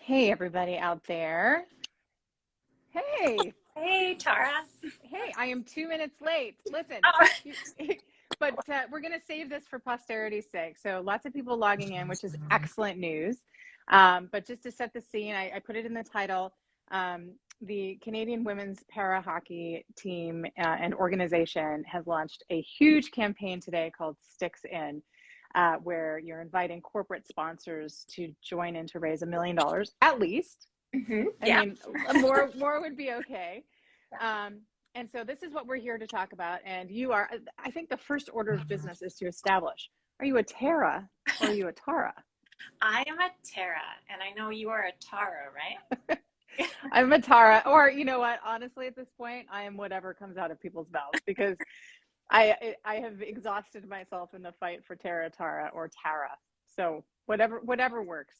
Hey, everybody out there. Hey, Hey, Tara. hey, I am 2 minutes late. Listen, Oh, you, but we're going to save this for posterity's sake. So lots of people logging in, which is excellent news. But just to set the scene, I put it in the title. The Canadian Women's Para Hockey Team and organization has launched a huge campaign today called Sticks In, where you're inviting corporate sponsors to join in to raise $1 million at least. I yeah. mean, more would be okay. Um, and so this is what we're here to talk about. And you are, I think the first order of business is to establish, are you a Tara or are you a Tara? I am a Tara, and I know you are a Tara, right? I'm a Tara, or you know what? Honestly, at this point, I am whatever comes out of people's mouths because I have exhausted myself in the fight for Tara or Tara. So whatever works.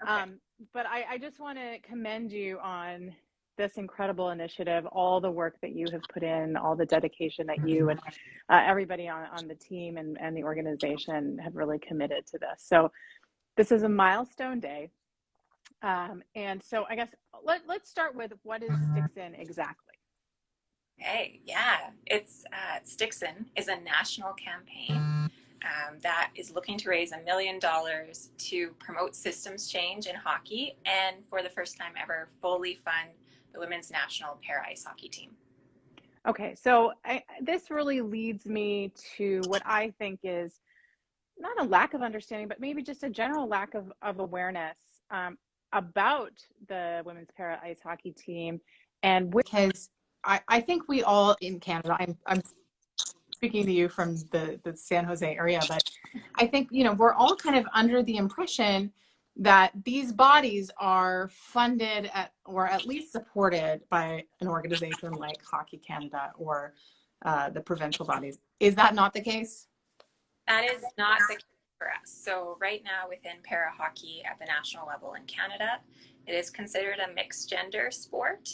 Okay. But I just want to commend you on this incredible initiative, all the work that you have put in, all the dedication that you and everybody on the team and the organization have really committed to this. So this is a milestone day. And so I guess let's start with what is Sticks In exactly? Hey, yeah. Stixon is a national campaign that is looking to raise $1 million to promote systems change in hockey and for the first time ever fully fund the women's national para ice hockey team. Okay, so this really leads me to what I think is not a lack of understanding, but maybe just a general lack of awareness about the women's para ice hockey team. And because I think we all in Canada, I'm speaking to you from the San Jose area, but I think, we're all kind of under the impression that these bodies are funded or at least supported by an organization like Hockey Canada or the provincial bodies. Is that not the case? That is not the case for us. So right now within para hockey at the national level in Canada, it is considered a mixed gender sport.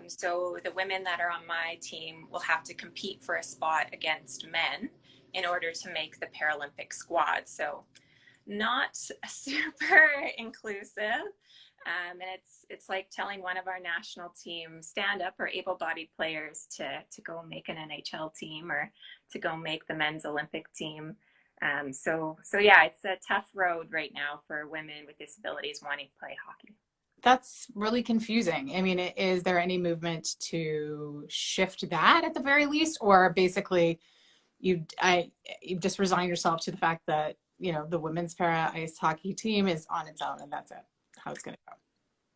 So the women that are on my team will have to compete for a spot against men in order to make the Paralympic squad. So not super inclusive. And it's like telling one of our national team stand up or able-bodied players to go make an NHL team or to go make the men's Olympic team. So yeah, it's a tough road right now for women with disabilities wanting to play hockey. That's really confusing. I mean, is there any movement to shift that at the very least, or basically you just resign yourself to the fact that the women's para ice hockey team is on its own and that's it, how it's going to go?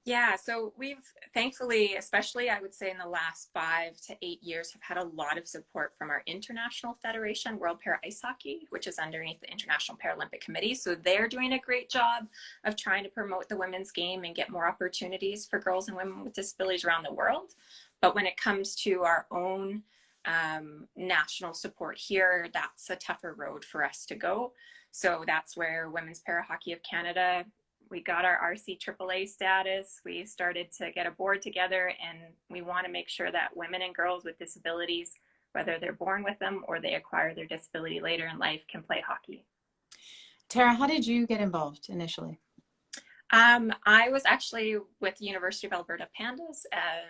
Yeah, so we've thankfully, especially I would say in the last 5 to 8 years, have had a lot of support from our international federation, World Para Ice Hockey, which is underneath the International Paralympic Committee. So they're doing a great job of trying to promote the women's game and get more opportunities for girls and women with disabilities around the world. But when it comes to our own national support here, that's a tougher road for us to go. So that's where Women's Para Hockey of Canada, we got our RC AAA status. We started to get a board together, and we want to make sure that women and girls with disabilities, whether they're born with them or they acquire their disability later in life, can play hockey. Tara, how did you get involved initially? I was actually with the University of Alberta Pandas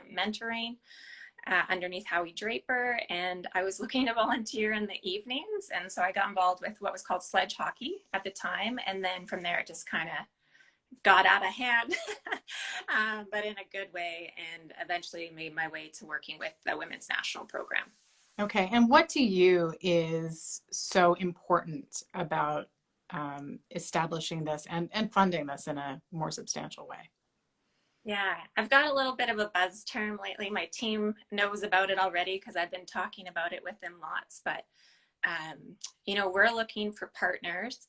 mentoring underneath Howie Draper, and I was looking to volunteer in the evenings, and so I got involved with what was called sledge hockey at the time, and then from there it just kind of got out of hand, but in a good way, and eventually made my way to working with the women's national program. Okay, and what to you is so important about establishing this and funding this in a more substantial way? Yeah, I've got a little bit of a buzz term lately. My team knows about it already because I've been talking about it with them lots, but we're looking for partners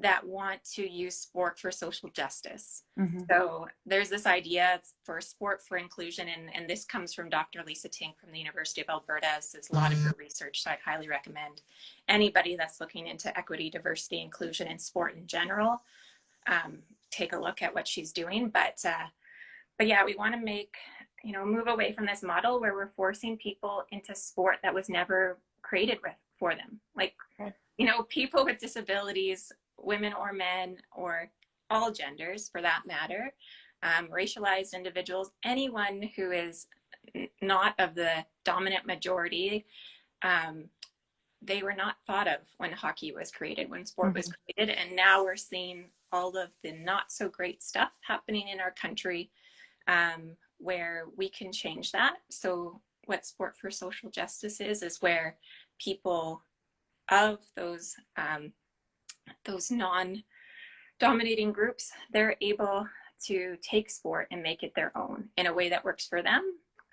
that want to use sport for social justice. Mm-hmm. So there's this idea for sport for inclusion, and this comes from Dr. Lisa Tink from the University of Alberta. There's a lot of her research, so I'd highly recommend anybody that's looking into equity, diversity, inclusion, and sport in general, take a look at what she's doing. But yeah, we want to move away from this model where we're forcing people into sport that was never created for them. Like, people with disabilities, women or men, or all genders for that matter, racialized individuals, anyone who is not of the dominant majority, um, they were not thought of when hockey was created, when sport was Mm-hmm. created. And now we're seeing all of the not so great stuff happening in our country, where we can change that. So what Sport for Social Justice is where people of those non-dominating groups, they're able to take sport and make it their own in a way that works for them,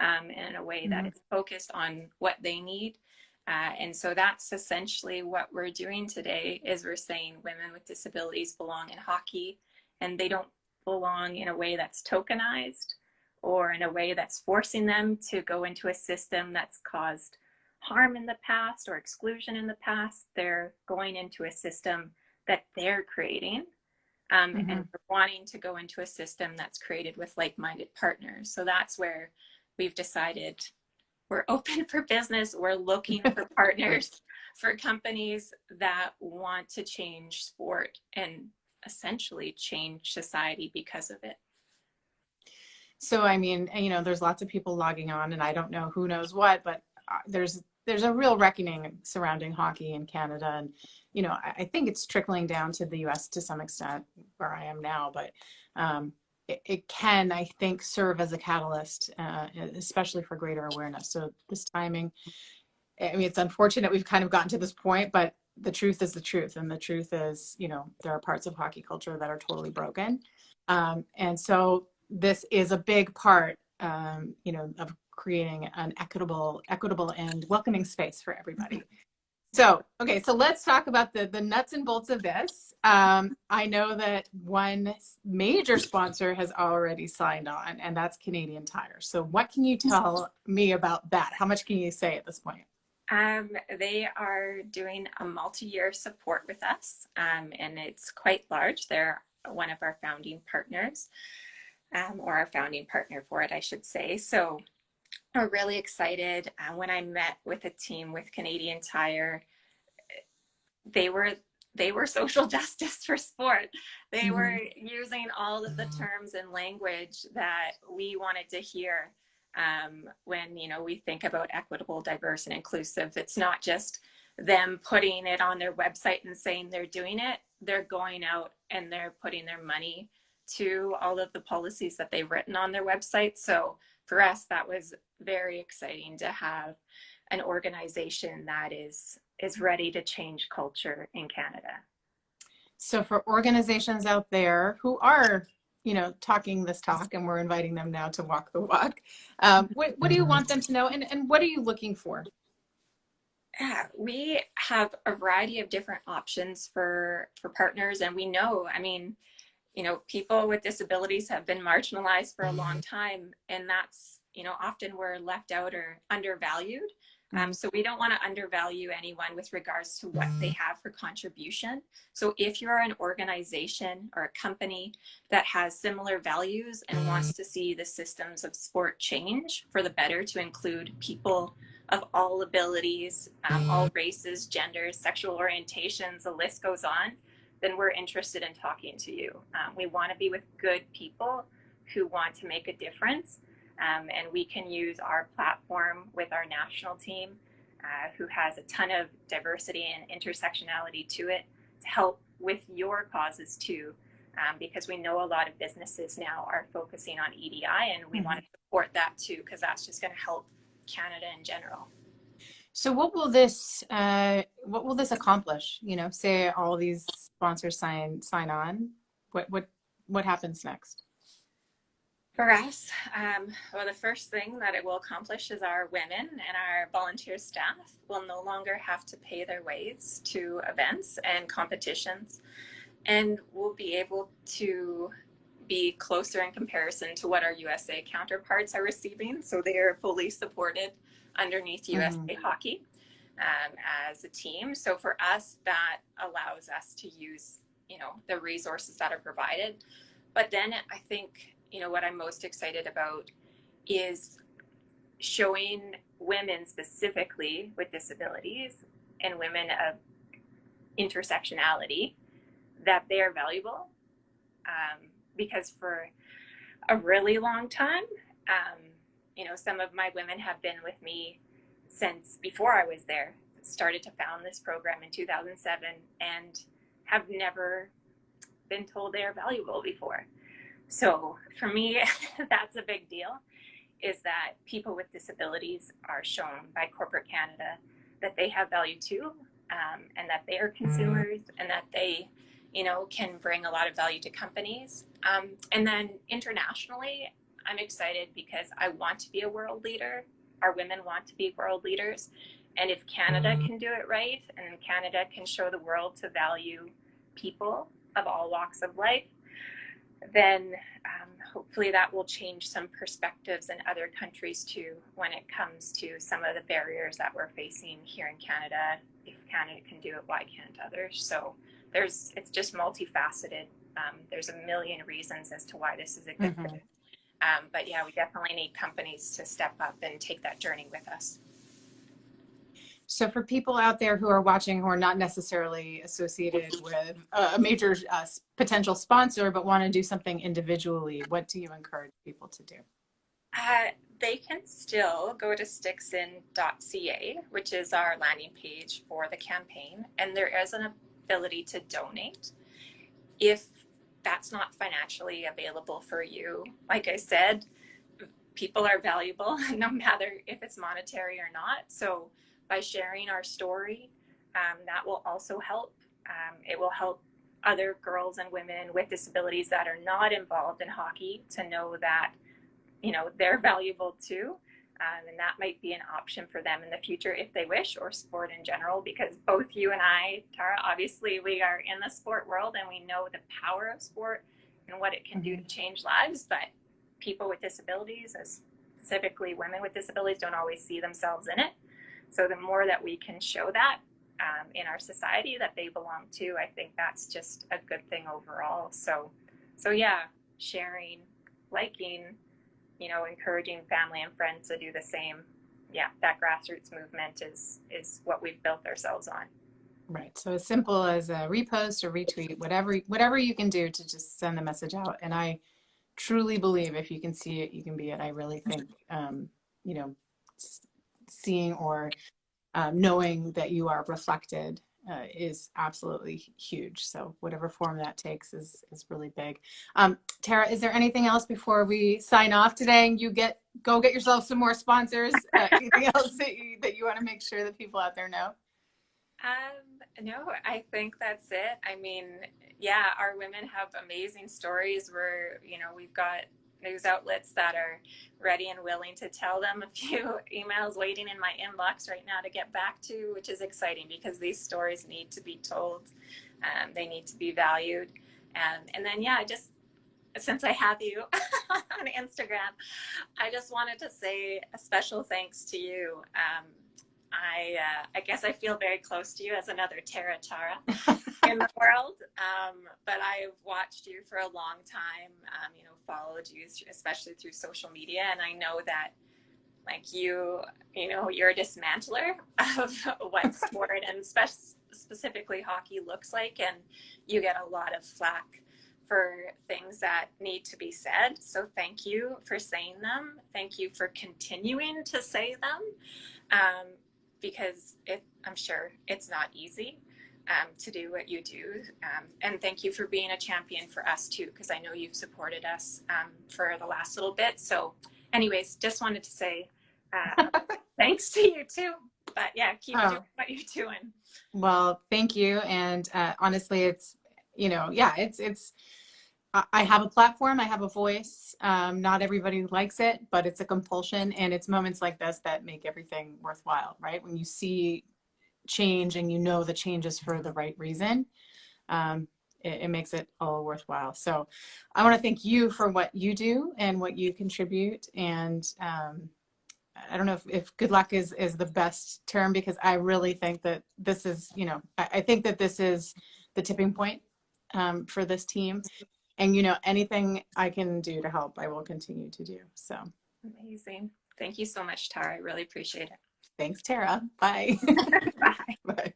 in a way that Mm-hmm. is focused on what they need. And so that's essentially what we're doing today is we're saying women with disabilities belong in hockey, and they don't belong in a way that's tokenized or in a way that's forcing them to go into a system that's caused harm in the past or exclusion in the past. They're going into a system that they're creating, Mm-hmm. and we're wanting to go into a system that's created with like-minded partners. So that's where we've decided we're open for business. We're looking for Great. partners, for companies that want to change sport and essentially change society because of it. So, I mean, you know, there's lots of people logging on, and I don't know who knows what, but there's a real reckoning surrounding hockey in Canada, and you know, I think it's trickling down to the U.S. to some extent, where I am now, but it can, I think, serve as a catalyst, especially for greater awareness. So this timing, I mean, it's unfortunate we've kind of gotten to this point, but the truth is the truth, and the truth is, you know, there are parts of hockey culture that are totally broken, and so this is a big part, you know, of creating an equitable and welcoming space for everybody. So, okay, so let's talk about the nuts and bolts of this. I know that one major sponsor has already signed on, and that's Canadian Tire. So, what can you tell me about that? How much can you say at this point? They are doing a multi-year support with us, and it's quite large. They're one of our founding partners, or our founding partner for it, I should say. So we're really excited. When I met with a team with Canadian Tire, they were they were social justice for sport. They were Mm-hmm. using all of the terms and language that we wanted to hear, when we think about equitable, diverse, and inclusive. It's not just them putting it on their website and saying they're doing it. They're going out and they're putting their money to all of the policies that they've written on their website. So for us, that was very exciting to have an organization that is ready to change culture in Canada. So for organizations out there who are, you know, talking this talk, and we're inviting them now to walk the walk, what do you want them to know, and what are you looking for? Yeah, we have a variety of different options for partners, and we know, I mean, people with disabilities have been marginalized for a long time, and that's, often we're left out or undervalued. Mm-hmm. So we don't want to undervalue anyone with regards to what they have for contribution. So if you're an organization or a company that has similar values and wants to see the systems of sport change for the better to include people of all abilities, all races, genders, sexual orientations, the list goes on, then we're interested in talking to you. We want to be with good people who want to make a difference. And we can use our platform with our national team, who has a ton of diversity and intersectionality to it, to help with your causes too. Because we know a lot of businesses now are focusing on EDI, and we want to support that too, because that's just going to help Canada in general. So what will this accomplish? You know, say all these sponsors sign on. What happens next? For us, well, the first thing that it will accomplish is our women and our volunteer staff will no longer have to pay their ways to events and competitions, and we'll be able to be closer in comparison to what our USA counterparts are receiving. So they are fully supported underneath Mm-hmm. USA Hockey, as a team. So for us, that allows us to use, the resources that are provided. But then I think, what I'm most excited about is showing women specifically with disabilities and women of intersectionality that they are valuable. Because for a really long time. Some of my women have been with me since before I was there. Started to found this program in 2007 and have never been told they are valuable before. So for me, that's a big deal, is that people with disabilities are shown by corporate Canada that they have value too, and that they are consumers, and that they, can bring a lot of value to companies. And then internationally, I'm excited because I want to be a world leader. Our women want to be world leaders. And if Canada can do it right, and Canada can show the world to value people of all walks of life, then hopefully that will change some perspectives in other countries too when it comes to some of the barriers that we're facing here in Canada. If Canada can do it, why can't others? So it's just multifaceted. There's a million reasons as to why this is a good thing. But yeah, we definitely need companies to step up and take that journey with us. So for people out there who are watching who are not necessarily associated with a major potential sponsor, but want to do something individually, what do you encourage people to do? They can still go to sticksin.ca, which is our landing page for the campaign, and there is an ability to donate. If that's not financially available for you, like I said, people are valuable no matter if it's monetary or not. So by sharing our story, that will also help. It will help other girls and women with disabilities that are not involved in hockey to know that, they're valuable too. And that might be an option for them in the future if they wish, or sport in general, because both you and I, Tara, obviously we are in the sport world and we know the power of sport and what it can do to change lives. But people with disabilities, specifically women with disabilities, don't always see themselves in it. So the more that we can show that in our society that they belong to, I think that's just a good thing overall. So yeah, sharing, liking, encouraging family and friends to do the same. Yeah, that grassroots movement is what we've built ourselves on. Right. So as simple as a repost or retweet, whatever you can do to just send the message out. And I truly believe if you can see it, you can be it. I really think, seeing or knowing that you are reflected is absolutely huge. So whatever form that takes is really big. Tara, is there anything else before we sign off today? You go get yourself some more sponsors. Anything else that you want to make sure that people out there know? No, I think that's it. I mean, yeah, our women have amazing stories where, we've got news outlets that are ready and willing to tell them. A few emails waiting in my inbox right now to get back to, which is exciting because these stories need to be told. They need to be valued. And then, yeah, just since I have you on Instagram, I just wanted to say a special thanks to you. I guess I feel very close to you as another Tara in the world, but I've watched you for a long time, followed you, especially through social media, and I know that, like you're a dismantler of what sport and specifically hockey looks like, and you get a lot of flack for things that need to be said. So thank you for saying them. Thank you for continuing to say them. Because I'm sure it's not easy to do what you do. And thank you for being a champion for us too, because I know you've supported us for the last little bit. So anyways, just wanted to say thanks to you too. But yeah, keep doing what you're doing. Well, thank you. And honestly, it's, I have a platform, I have a voice. Not everybody likes it, but it's a compulsion. And it's moments like this that make everything worthwhile, right? When you see change and the change is for the right reason, it makes it all worthwhile. So I want to thank you for what you do and what you contribute. And I don't know if good luck is the best term, because I really think that this is, I think that this is the tipping point for this team. And, anything I can do to help, I will continue to do. So amazing. Thank you so much, Tara. I really appreciate it. Thanks, Tara. Bye. Bye. Bye.